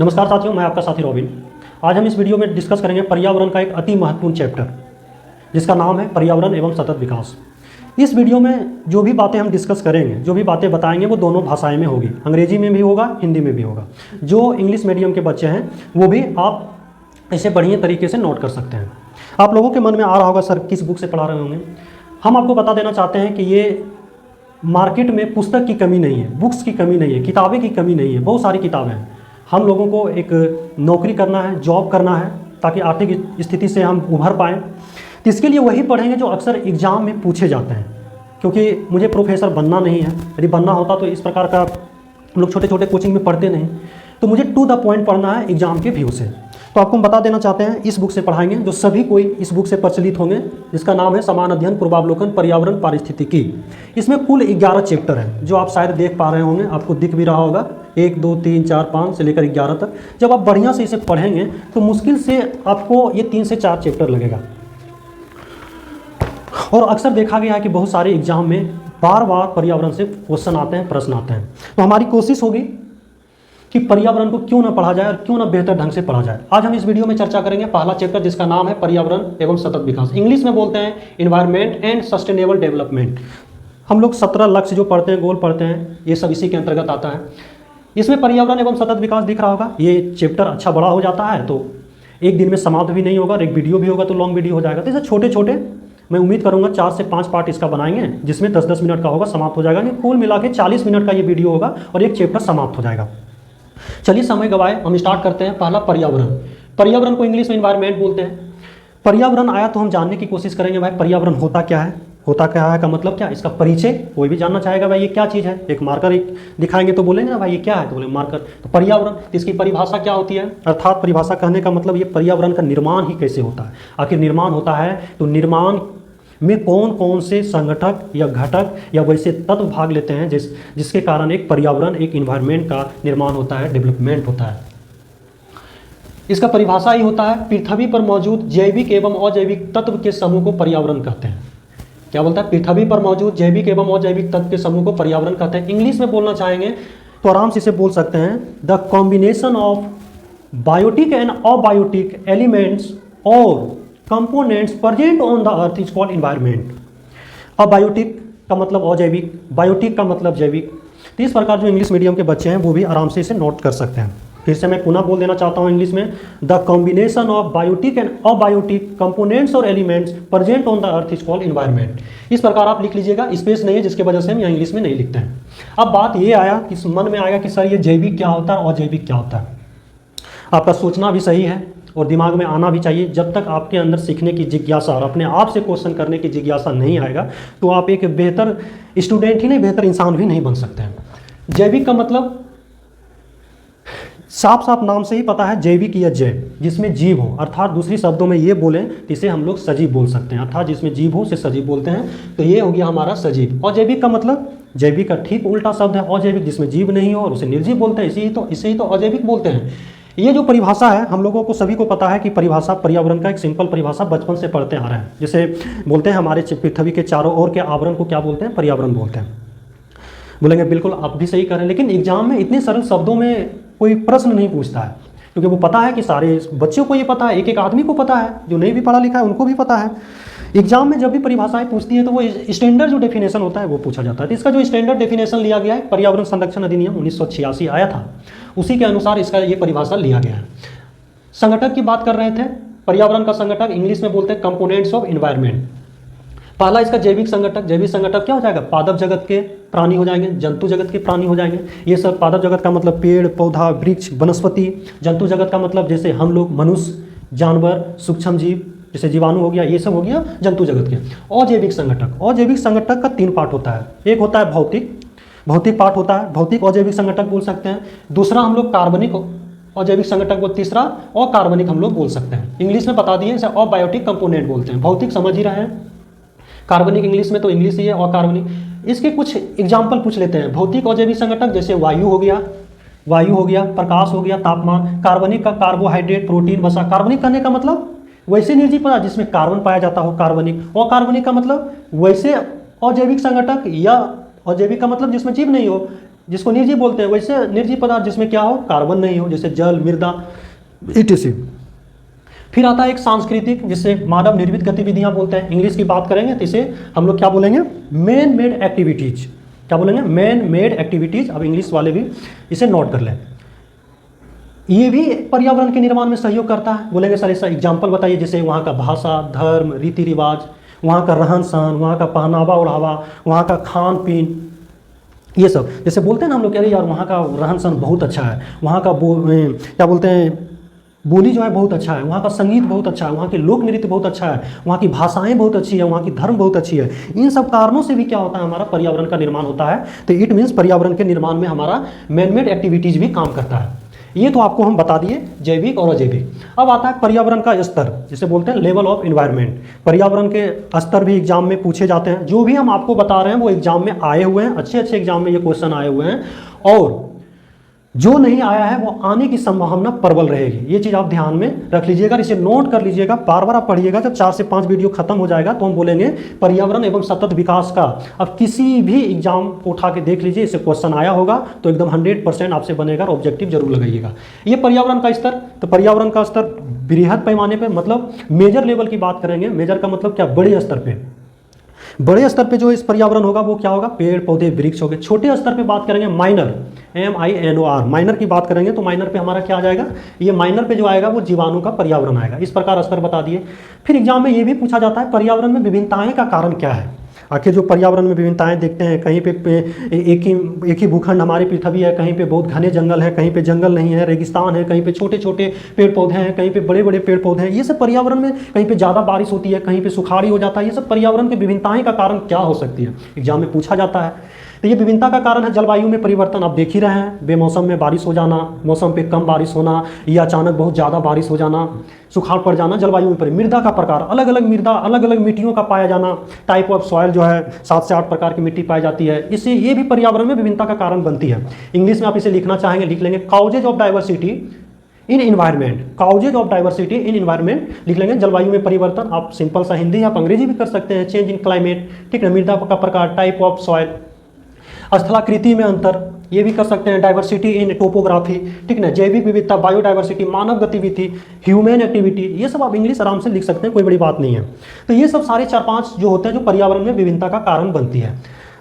नमस्कार साथियों, मैं आपका साथी रॉबिन। आज हम इस वीडियो में डिस्कस करेंगे पर्यावरण का एक अति महत्वपूर्ण चैप्टर जिसका नाम है पर्यावरण एवं सतत विकास। इस वीडियो में जो भी बातें हम डिस्कस करेंगे, जो भी बातें बताएंगे वो दोनों भाषाएं में होगी, अंग्रेजी में भी होगा, हिंदी में भी होगा। जो इंग्लिश मीडियम के बच्चे हैं वो भी आप इसे बढ़िया तरीके से नोट कर सकते हैं। आप लोगों के मन में आ रहा होगा सर किस बुक से पढ़ा रहे होंगे। हम आपको बता देना चाहते हैं कि ये मार्केट में पुस्तक की कमी नहीं है, बुक्स की कमी नहीं है, किताबें की कमी नहीं है, बहुत सारी किताबें हैं। हम लोगों को एक नौकरी करना है, जॉब करना है ताकि आर्थिक स्थिति से हम उभर पाएँ। तो इसके लिए वही पढ़ेंगे जो अक्सर एग्ज़ाम में पूछे जाते हैं। क्योंकि मुझे प्रोफेसर बनना नहीं है, यदि बनना होता तो इस प्रकार का हम लोग छोटे छोटे कोचिंग में पढ़ते नहीं, तो मुझे टू द पॉइंट पढ़ना है एग्ज़ाम के व्यू से। तो आपको हम बता देना चाहते हैं इस बुक से पढ़ाएंगे जो सभी कोई इस बुक से प्रचलित होंगे, जिसका नाम है समान अध्ययन पूर्वावलोकन पर्यावरण पारिस्थितिकी। इसमें कुल 11 चैप्टर हैं जो आप शायद देख पा रहे होंगे, आपको दिख भी रहा होगा 1 2 3 4 5 से लेकर 11 तक। जब आप बढ़िया से इसे पढ़ेंगे तो मुश्किल से आपको ये 3 से 4 चैप्टर लगेगा। और अक्सर देखा गया है कि बहुत सारे एग्जाम में बार बार पर्यावरण से क्वेश्चन आते हैं, प्रश्न आते हैं। तो हमारी कोशिश होगी कि पर्यावरण को क्यों ना पढ़ा जाए और क्यों ना बेहतर ढंग से पढ़ा जाए। आज हम इस वीडियो में चर्चा करेंगे पहला चैप्टर जिसका नाम है पर्यावरण एवं सतत विकास। इंग्लिश में बोलते हैं एनवायरनमेंट एंड सस्टेनेबल डेवलपमेंट। हम लोग 17 लक्ष्य जो पढ़ते हैं, गोल पढ़ते हैं, ये सब इसी के अंतर्गत आता है। इसमें पर्यावरण एवं सतत विकास दिख रहा होगा। ये चैप्टर अच्छा बड़ा हो जाता है तो एक दिन में समाप्त भी नहीं होगा और एक वीडियो भी होगा तो लॉन्ग वीडियो हो जाएगा। तो इसे छोटे छोटे मैं उम्मीद करूंगा 4 से 5 पार्ट इसका बनाएंगे, जिसमें 10-10 मिनट का होगा, समाप्त हो जाएगा। कुल मिला के 40 मिनट का ये वीडियो होगा और एक चैप्टर समाप्त हो जाएगा। चलिए समय गवाए हम स्टार्ट करते हैं। पहला पर्यावरण। पर्यावरण को इंग्लिश में एनवायरनमेंट बोलते हैं। पर्यावरण आया तो हम जानने की कोशिश करेंगे भाई पर्यावरण होता क्या है। होता क्या है का मतलब क्या, इसका परिचय कोई भी जानना चाहेगा भाई ये क्या चीज़ है। एक मार्कर एक दिखाएंगे तो बोलेंगे ना भाई ये क्या है, तो बोले मार्कर। तो पर्यावरण, इसकी परिभाषा क्या होती है, अर्थात परिभाषा कहने का मतलब ये पर्यावरण का निर्माण ही कैसे होता है। आखिर निर्माण होता है तो निर्माण में कौन कौन से संगठक या घटक या वैसे तत्व भाग लेते हैं जिसके कारण एक पर्यावरण, एक इन्वायरमेंट का निर्माण होता है, डेवलपमेंट होता है। इसका परिभाषा ही होता है पृथ्वी पर मौजूद जैविक एवं अजैविक तत्व के समूह को पर्यावरण कहते हैं। क्या बोलता है, पृथ्वी पर मौजूद जैविक एवं अजैविक तत्व के समूह को पर्यावरण कहते हैं। इंग्लिश में बोलना चाहेंगे तो आराम से इसे बोल सकते हैं the combination of biotic and abiotic elements और components present on the earth is called environment. Abiotic का मतलब अजैविक, बायोटिक का मतलब जैविक। तो इस प्रकार जो इंग्लिश मीडियम के बच्चे हैं वो भी आराम से इसे नोट कर सकते हैं। फिर से मैं पुनः बोल देना चाहता हूँ इंग्लिश में the combination of biotic and abiotic components और elements present on the earth is called environment. इस प्रकार आप लिख लीजिएगा, स्पेस नहीं है जिसकी वजह से हम यहाँ इंग्लिश में नहीं लिखते हैं। अब बात ये आया कि मन में आएगा कि सर ये जैविक क्या होता है, अजैविक क्या होता है। आपका सोचना भी सही है और दिमाग में आना भी चाहिए। जब तक आपके अंदर सीखने की जिज्ञासा और अपने आप से क्वेश्चन करने की जिज्ञासा नहीं आएगा तो आप एक बेहतर स्टूडेंट ही नहीं, बेहतर इंसान भी नहीं बन सकते हैं। जैविक का मतलब साफ साफ नाम से ही पता है, जैविक या जैव, जिसमें जीव हो, अर्थात दूसरी शब्दों में ये बोलें तो इसे हम लोग सजीव बोल सकते हैं। अर्थात जिसमें जीव हो उसे सजीव बोलते हैं। तो ये हो गया हमारा सजीव। अजैविक का मतलब जैविक का ठीक उल्टा शब्द है अजैविक, जिसमें जीव नहीं हो और उसे निर्जीव बोलते हैं। इसे ही तो अजैविक बोलते हैं। ये जो परिभाषा है हम लोगों को सभी को पता है कि परिभाषा पर्यावरण का एक सिंपल परिभाषा बचपन से पढ़ते आ रहे हैं। जैसे बोलते हैं हमारे पृथ्वी के चारों ओर के आवरण को क्या बोलते हैं, पर्यावरण बोलते हैं। बोलेंगे बिल्कुल आप भी सही करें, लेकिन एग्जाम में इतने सरल शब्दों में कोई प्रश्न नहीं पूछता है, क्योंकि वो पता है कि सारे बच्चों को ये पता है, एक एक आदमी को पता है, जो नहीं भी पढ़ा लिखा है उनको भी पता है। एग्जाम में जब भी परिभाषाएं पूछती है तो वो स्टैंडर्ड जो डेफिनेशन होता है वो पूछा जाता है। तो इसका जो स्टैंडर्ड डेफिनेशन लिया गया है, पर्यावरण संरक्षण अधिनियम 1986 आया था, उसी के अनुसार इसका ये परिभाषा लिया गया है। संगठक की बात कर रहे थे, पर्यावरण का संगठक इंग्लिश में बोलते हैं कंपोनेंट्स ऑफ एनवायरनमेंट। पहला इसका जैविक संगठक। जैविक संगठक क्या हो जाएगा, पादप जगत के प्राणी हो जाएंगे, जंतु जगत के प्राणी हो जाएंगे। ये सब पादप जगत का मतलब पेड़ पौधा वृक्ष वनस्पति। जंतु जगत का मतलब जैसे हम लोग, मनुष्य, जानवर, सूक्ष्म जीव जैसे जीवाणु हो गया, ये सब हो गया जंतु जगत के। अजैविक संगठक। अजैविक संगठक का 3 पार्ट होता है। एक होता है भौतिक पार्ट होता है, भौतिक अजैविक संगठक बोल सकते हैं। दूसरा हम लोग कार्बनिक अजैविक संगठक को, तीसरा अकार्बनिक हम लोग बोल सकते हैं। इंग्लिश में बता दिए इसे अबायोटिक कंपोनेंट बोलते हैं। भौतिक समझ ही रहे हैं, कार्बनिक इंग्लिश में तो इंग्लिश ही है, अकार्बनिक। इसके कुछ एग्जाम्पल पूछ लेते हैं। भौतिक अजैविक संगठक जैसे वायु हो गया, प्रकाश हो गया, तापमान। कार्बनिक का कार्बोहाइड्रेट, प्रोटीन, वसा। कार्बनिक कहने का मतलब वैसे निर्जीव पदार्थ जिसमें कार्बन पाया जाता हो, कार्बनिक। अकार्बनिक का मतलब वैसे अजैविक संगठक या अजैविक का मतलब जिसमें जीव नहीं हो, जिसको निर्जीव बोलते हैं, वैसे निर्जीव पदार्थ जिसमें क्या हो, कार्बन नहीं हो, जैसे जल, मृदा, etc। फिर आता है एक सांस्कृतिक, जिससे मानव निर्मित गतिविधियां बोलते हैं। इंग्लिश की बात करेंगे तो इसे हम लोग क्या बोलेंगे, मैन मेड एक्टिविटीज। क्या बोलेंगे, मैन मेड एक्टिविटीज। अब इंग्लिश वाले भी इसे नोट कर लें। ये भी पर्यावरण के निर्माण में सहयोग करता है। बोलेंगे सर ऐसा एग्जाम्पल बताइए, जैसे वहाँ का भाषा, धर्म, रीति रिवाज, वहाँ का रहन सहन, वहाँ का पहनावा ओढ़ावा, वहाँ का खान पीन, ये सब। जैसे बोलते हैं ना हम लोग, अरे यार वहाँ का रहन सहन बहुत अच्छा है, वहाँ का क्या बोलते हैं, बोली जो है बहुत अच्छा है, वहाँ का संगीत बहुत अच्छा है, वहाँ के लोक नृत्य बहुत अच्छा है, वहाँ की भाषाएं बहुत अच्छी है, वहाँ की धर्म बहुत अच्छी है। इन सब कारणों से भी क्या होता है, हमारा पर्यावरण का निर्माण होता है। तो इट मीन्स पर्यावरण के निर्माण में हमारा मैनमेड एक्टिविटीज भी काम करता है। ये तो आपको हम बता दिए जैविक और अजैविक। अब आता है पर्यावरण का स्तर, जिसे बोलते हैं लेवल ऑफ एनवायरनमेंट। पर्यावरण के स्तर भी एग्जाम में पूछे जाते हैं। जो भी हम आपको बता रहे हैं वो एग्जाम में आए हुए हैं, अच्छे अच्छे एग्जाम में ये क्वेश्चन आए हुए हैं, और जो नहीं आया है वो आने की संभावना प्रबल रहेगी। ये चीज़ आप ध्यान में रख लीजिएगा, इसे नोट कर लीजिएगा, बार बार आप पढ़िएगा। जब 4 से 5 वीडियो खत्म हो जाएगा तो हम बोलेंगे पर्यावरण एवं सतत विकास का। अब किसी भी एग्जाम को उठा के देख लीजिए, इससे क्वेश्चन आया होगा तो एकदम 100% आपसे बनेगा और ऑब्जेक्टिव जरूर लगाइएगा। ये पर्यावरण का स्तर। तो पर्यावरण का स्तर बृहद पैमाने पर, मतलब मेजर लेवल की बात करेंगे। मेजर का मतलब क्या, बड़े स्तर पर। बड़े स्तर पे जो इस पर्यावरण होगा वो क्या होगा, पेड़ पौधे वृक्ष हो गए। छोटे स्तर पे बात करेंगे माइनर, MINOR, माइनर की बात करेंगे तो माइनर पे हमारा क्या आ जाएगा, ये माइनर पे जो आएगा वो जीवाणु का पर्यावरण आएगा। इस प्रकार स्तर बता दिए। फिर एग्जाम में ये भी पूछा जाता है पर्यावरण में विभिन्नताएं का कारण क्या है। आखिर जो पर्यावरण में विभिन्नताएं देखते हैं, कहीं पे एक ही भूखंड हमारी पृथ्वी है, कहीं पे बहुत घने जंगल है, कहीं पे जंगल नहीं है, रेगिस्तान है, कहीं पे छोटे छोटे पेड़ पौधे हैं, कहीं पे बड़े बड़े पेड़ पौधे हैं। ये सब पर्यावरण में, कहीं पे ज़्यादा बारिश होती है, कहीं पे सुखाड़ी हो जाता है। ये सब पर्यावरण की विभिन्नताएं का कारण क्या हो सकती है, एग्जाम में पूछा जाता है। तो ये विभिन्नता का कारण है जलवायु में परिवर्तन। आप देख ही रहे हैं, बेमौसम में बारिश हो जाना, मौसम पे कम बारिश होना, या अचानक बहुत ज़्यादा बारिश हो जाना, सुखाड़ पड़ जाना, जलवायु में मृदा का प्रकार, अलग अलग मृदा, अलग अलग मिट्टियों का पाया जाना। टाइप ऑफ सॉइल जो है 7 से 8 प्रकार की मिट्टी पाई जाती है। इससे ये भी पर्यावरण में विभिन्नता का कारण बनती है। इंग्लिश में आप इसे लिखना चाहेंगे, लिख लेंगे causes of diversity in environment. Causes of diversity in environment लिख लेंगे। जलवायु में परिवर्तन, आप सिंपल सा हिंदी आप अंग्रेजी भी कर सकते हैं। चेंज इन क्लाइमेट, ठीक है, मृदा का प्रकार, टाइप ऑफ सॉइल, स्थलाकृति में अंतर, ये भी कर सकते हैं। डाइवर्सिटी इन टोपोग्राफी, ठीक ना, जैविक विविधता, बायोडाइवर्सिटी, मानव गतिविधि, ह्यूमन एक्टिविटी, ये सब आप इंग्लिश आराम से लिख सकते हैं, कोई बड़ी बात नहीं है। तो ये सब सारे 4-5 जो होते हैं जो पर्यावरण में विभिन्नता का कारण बनती है।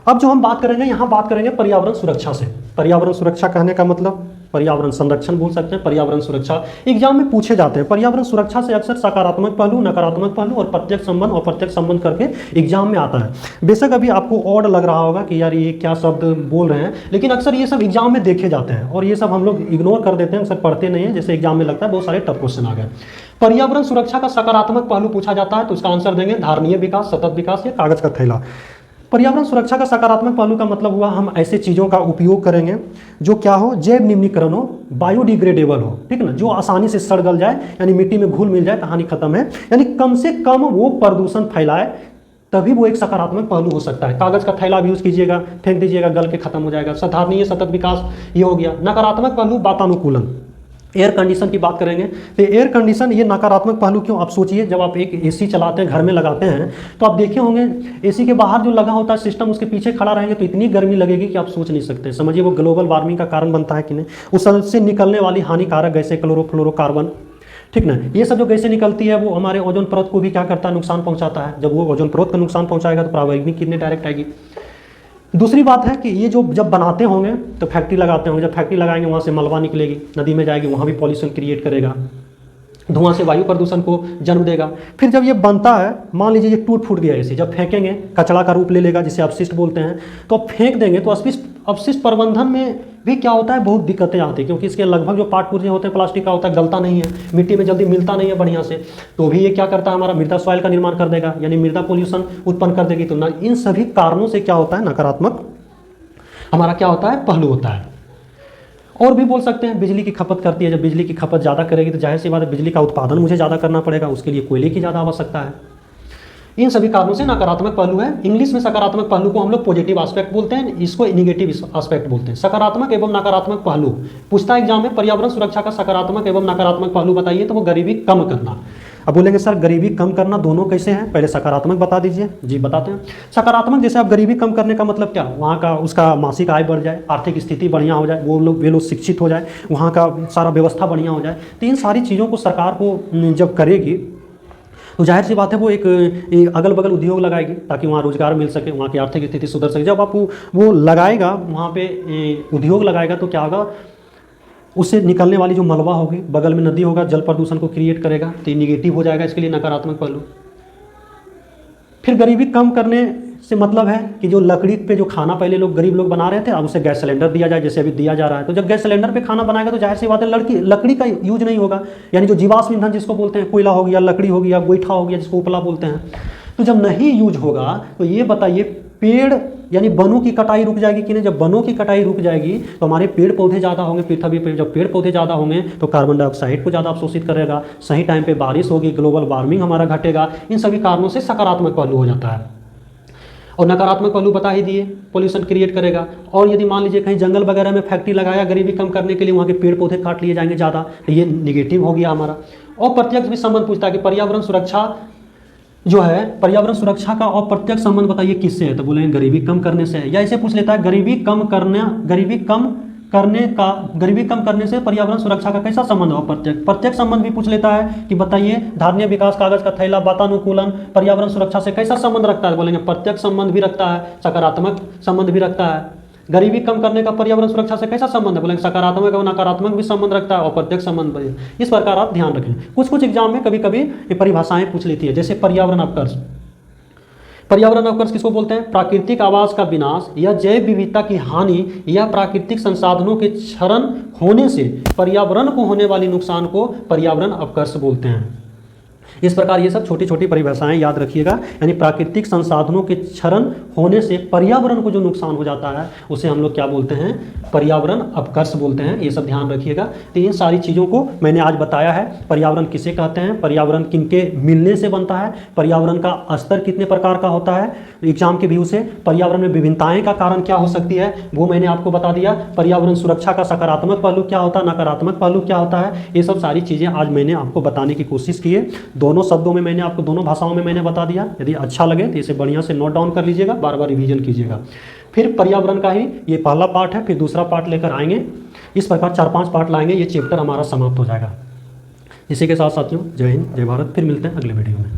अब जो हम बात करेंगे, यहाँ बात करेंगे पर्यावरण सुरक्षा से। पर्यावरण सुरक्षा कहने का मतलब पर्यावरण संरक्षण बोल सकते हैं, पर्यावरण सुरक्षा एग्जाम में पूछे जाते हैं। पर्यावरण सुरक्षा से अक्सर सकारात्मक पहलू, नकारात्मक पहलू और प्रत्यक्ष संबंध और प्रत्यक्ष संबंध करके एग्जाम में आता है। बेशक अभी आपको ऑड लग रहा होगा कि यार ये क्या शब्द बोल रहे हैं, लेकिन अक्सर ये सब एग्जाम में देखे जाते हैं और ये सब हम लोग इग्नोर कर देते हैं, अक्सर पढ़ते नहीं है। जैसे एग्जाम में लगता है बहुत सारे टफ क्वेश्चन आ गए। पर्यावरण सुरक्षा का सकारात्मक पहलू पूछा जाता है तो उसका आंसर देंगे धारणीय विकास, सतत विकास या कागज का थैला। पर्यावरण सुरक्षा का सकारात्मक पहलू का मतलब हुआ हम ऐसे चीज़ों का उपयोग करेंगे जो क्या हो, जैव निम्नीकरण हो, बायोडिग्रेडेबल हो, ठीक ना, जो आसानी से सड़ गल जाए, यानी मिट्टी में घुल मिल जाए, कहानी खत्म है। यानी कम से कम वो प्रदूषण फैलाए, तभी वो एक सकारात्मक पहलू हो सकता है। कागज का थैला भी यूज कीजिएगा, फेंक दीजिएगा, गल के खत्म हो जाएगा। साधारणीय सतत विकास ये हो गया। नकारात्मक पहलू वातानुकूलन, एयर कंडीशन की बात करेंगे तो एयर कंडीशन ये नकारात्मक पहलू क्यों, आप सोचिए जब आप एक एसी चलाते हैं, घर में लगाते हैं, तो आप देखे होंगे एसी के बाहर जो लगा होता है सिस्टम, उसके पीछे खड़ा रहेंगे तो इतनी गर्मी लगेगी कि आप सोच नहीं सकते। समझिए वो ग्लोबल वार्मिंग का कारण बनता है कि नहीं। उससे निकलने वाली हानिकारक गैसें, क्लोरोफ्लोरोकार्बन, ठीक ना, ये सब जो गैसें निकलती है वो हमारे ओजोन परत को भी क्या करता है, नुकसान पहुँचाता है। जब वो ओजोन परत को नुकसान पहुँचाएगा तो पराबैंगनी किरणें डायरेक्ट आएगी। दूसरी बात है कि ये जो जब बनाते होंगे तो फैक्ट्री लगाते होंगे, जब फैक्ट्री लगाएंगे वहाँ से मलबा निकलेगी, नदी में जाएगी, वहाँ भी पॉल्यूशन क्रिएट करेगा, धुआं से वायु प्रदूषण को जन्म देगा। फिर जब ये बनता है, मान लीजिए ये टूट फूट गया ऐसे, जब फेंकेंगे कचरा का रूप ले लेगा, जिसे अपशिष्ट बोलते हैं, तो अब फेंक देंगे तो अपशिष्ट प्रबंधन में भी क्या होता है, बहुत दिक्कतें आती है, क्योंकि इसके लगभग जो पार्ट पुर्जे होते हैं प्लास्टिक का होता है, गलता नहीं है, मिट्टी में जल्दी मिलता नहीं है बढ़िया से, तो भी ये क्या करता है, हमारा मृदा सॉइल का निर्माण कर देगा, यानी मृदा पोल्यूशन उत्पन्न कर देगी। तो इन सभी कारणों से क्या होता है, नकारात्मक हमारा क्या होता है, पहलू होता है। और भी बोल सकते हैं बिजली की खपत करती है। जब बिजली की खपत ज़्यादा करेगी तो जाहिर सी बात है बिजली का उत्पादन मुझे ज़्यादा करना पड़ेगा, उसके लिए कोयले की ज़्यादा आवश्यकता है। इन सभी कारणों से नकारात्मक पहलू है। इंग्लिश में सकारात्मक पहलू को हम लोग पॉजिटिव एस्पेक्ट बोलते हैं, इसको निगेटिव एस्पेक्ट बोलते हैं। सकारात्मक एवं नकारात्मक पहलू पूछता है एग्जाम में, पर्यावरण सुरक्षा का सकारात्मक एवं नकारात्मक पहलू बताइए, तो वो गरीबी कम करना। अब बोलेंगे सर गरीबी कम करना दोनों कैसे हैं, पहले सकारात्मक बता दीजिए। जी बताते हैं। सकारात्मक जैसे आप गरीबी कम करने का मतलब क्या, वहाँ का उसका मासिक आय बढ़ जाए, आर्थिक स्थिति बढ़िया हो जाए, वे लोग शिक्षित हो जाए, वहाँ का सारा व्यवस्था बढ़िया हो जाए। तो इन सारी चीज़ों को सरकार को जब करेगी तो जाहिर सी बात है वो एक अगल बगल उद्योग लगाएगी ताकि वहाँ रोजगार मिल सके, वहाँ की आर्थिक स्थिति सुधर सके। जब आप वो लगाएगा, वहाँ पे उद्योग लगाएगा तो क्या होगा, उससे निकलने वाली जो मलबा होगी, बगल में नदी होगा, जल प्रदूषण को क्रिएट करेगा, तो ये निगेटिव हो जाएगा, इसके लिए नकारात्मक पहलू। फिर गरीबी कम करने से मतलब है कि जो लकड़ी पे जो खाना पहले गरीब लोग बना रहे थे, अब उसे गैस सिलेंडर दिया जाए, जैसे अभी दिया जा रहा है। तो जब गैस सिलेंडर पे खाना बनाएगा तो जाहिर सी बात है लकड़ी का यूज नहीं होगा, यानी जो जीवाश्म ईंधन जिसको बोलते हैं, कोयला हो गया, लकड़ी हो गया, गोईठा हो गया, जिसको उपला बोलते हैं। तो जब नहीं यूज होगा तो ये बताइए पेड़ यानी वनों की कटाई रुक जाएगी कि नहीं। जब वनों की कटाई रुक जाएगी तो हमारे पेड़ पौधे ज़्यादा होंगे पृथ्वी पे। जब पेड़ पौधे ज़्यादा होंगे तो कार्बन डाइऑक्साइड को ज़्यादा अवशोषित करेगा, सही टाइम पे बारिश होगी, ग्लोबल वार्मिंग हमारा घटेगा। इन सभी कारणों से सकारात्मक पहलू हो जाता है। और नकारात्मक पहलू बता ही दिए, पोल्यूशन क्रिएट करेगा। और यदि मान लीजिए कहीं जंगल वगैरह में फैक्ट्री लगाया गरीबी कम करने के लिए, वहाँ के पेड़ पौधे काट लिए जाएंगे ज़्यादा, तो ये निगेटिव हो गया हमारा। और प्रत्यक्ष भी संबंध पूछता है कि पर्यावरण सुरक्षा जो है, पर्यावरण सुरक्षा का अप्रत्यक्ष संबंध बताइए किससे है, तो बोलेंगे गरीबी कम करने से है। या ऐसे पूछ लेता है गरीबी कम करने से पर्यावरण सुरक्षा का कैसा संबंध हो, प्रत्यक्ष संबंध भी पूछ लेता है कि बताइए धारणीय विकास, कागज का थैला, वातानुकूलन पर्यावरण सुरक्षा से कैसा संबंध रखता है, बोलेंगे प्रत्यक्ष संबंध भी रखता है, सकारात्मक संबंध भी रखता है। गरीबी कम करने का पर्यावरण सुरक्षा से कैसा संबंध है, बोलेंगे सकारात्मक और नकारात्मक भी संबंध रखता है और प्रत्यक्ष संबंध भी। इस प्रकार आप ध्यान रखें। कुछ एग्जाम में कभी कभी ये परिभाषाएं पूछ लेती है, जैसे पर्यावरण अपकर्ष। पर्यावरण अपकर्ष किसको बोलते हैं, प्राकृतिक आवास का विनाश या जैव विविधता की हानि या प्राकृतिक संसाधनों के क्षरण होने से पर्यावरण को होने वाली नुकसान को पर्यावरण अपकर्ष बोलते हैं। इस प्रकार ये सब छोटी छोटी परिभाषाएं याद रखिएगा। यानी प्राकृतिक संसाधनों के क्षरण होने से पर्यावरण को जो नुकसान हो जाता है उसे हम लोग क्या बोलते हैं, पर्यावरण अपकर्ष बोलते हैं। ये सब ध्यान रखिएगा। तो इन सारी चीज़ों को मैंने आज बताया है। पर्यावरण किसे कहते हैं, पर्यावरण किनके मिलने से बनता है, पर्यावरण का स्तर कितने प्रकार का होता है एग्जाम के व्यू से, पर्यावरण में विभिन्नताएं का कारण क्या हो सकती है वो मैंने आपको बता दिया, पर्यावरण सुरक्षा का सकारात्मक पहलू क्या होता है, नकारात्मक पहलू क्या होता है। ये सब सारी चीज़ें आज मैंने आपको बताने की कोशिश की है। दोनों शब्दों में मैंने आपको, दोनों भाषाओं में मैंने बता दिया। यदि अच्छा लगे तो इसे बढ़िया से नोट डाउन कर लीजिएगा, बार बार रिवीजन कीजिएगा। फिर पर्यावरण का ही ये पहला पार्ट है, फिर दूसरा पार्ट लेकर आएंगे। इस प्रकार 4-5 पार्ट लाएंगे, ये चैप्टर हमारा समाप्त हो जाएगा। इसी के साथ साथियों जय हिंद, जय भारत। फिर मिलते हैं अगले वीडियो में।